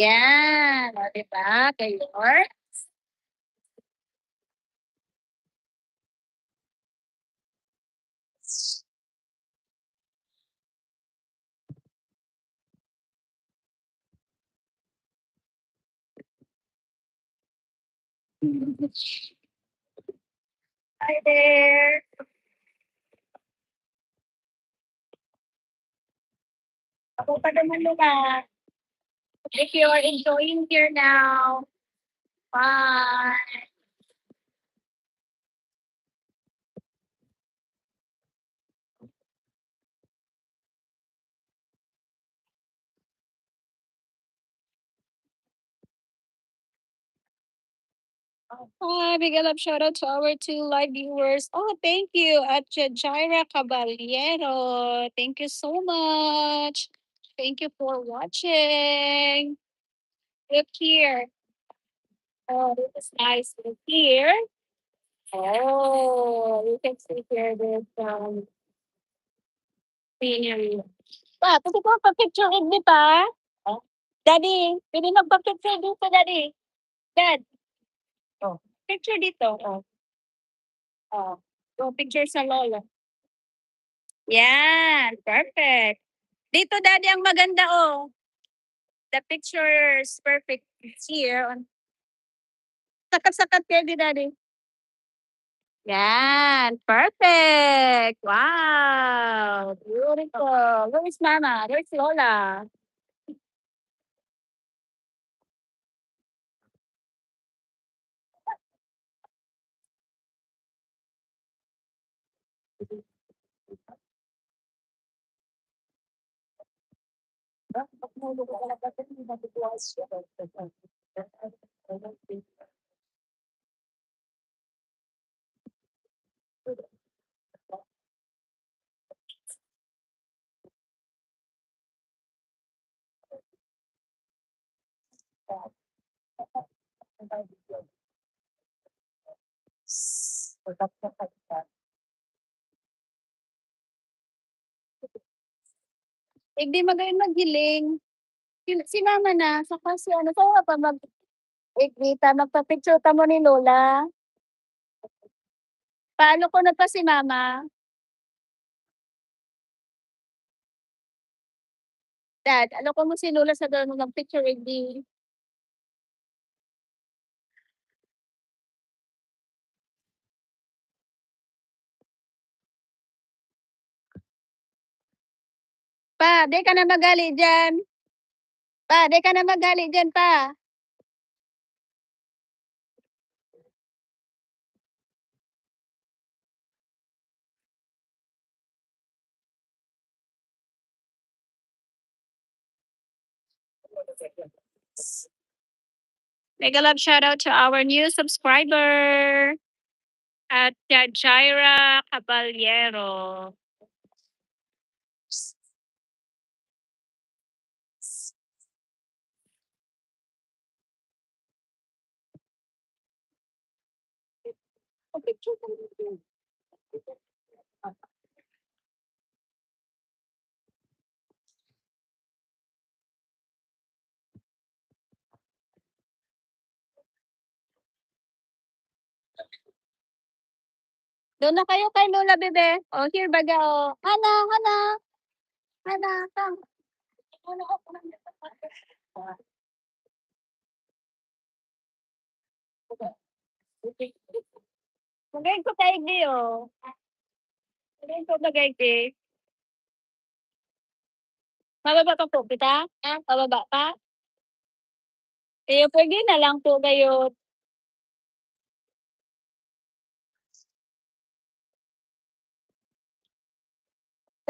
Yan, o, di ba, Gayor? Hi there. Ako pa naman nila. If you are enjoying here now, bye. Hi, big love shout out to our two live viewers. Oh, thank you, at Jaira Caballero. Thank you so much. Thank you for watching. Look here. Oh, this is nice. Look here. Oh, you can see here this scenery. Pa, pwede ko pa-picture with me pa? Oh. Daddy, pwede magpa-picture dito, Daddy. Dad. Oh. Picture dito. Oh. Oh. Go picture sa lolo. Yan, perfect. Dito, Daddy, ang maganda, oh. The picture is perfect. It's here. Sakat-sakat kayo, Daddy. Yan, perfect. Wow, beautiful. Where is Mama? Where's Lola? Hindi magayon maghiling. Si Mama na, saka si ano, saka pa kita, magpa-picture ka mo ni Lola. Paano ko na pa si Mama? Dad, ano ko mo si Lola sa doon mag-picture hindi. Pa, di ka na magali dyan. Pa, di ka na magali dyan, pa. Mega love shout out to our new subscriber at Jaira Caballero. Doon na kayo kay Lola, bebe. Oh, here baga, oh. Hana, Hana. Hana, come. Ano ako Magayon ko tayo oh. Magayon ko bagay Mababa pa po kita? Pababa pa? Kayo pwede na lang po kayo.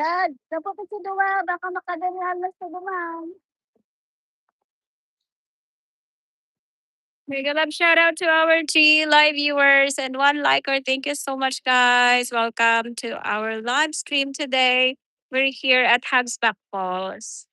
Dad, dapat sa duwa, baka makadalihan na sa duman. Mega love shout out to our G live viewers and one liker. Thank you so much, guys. Welcome to our live stream today. We're here at Hagsback Falls.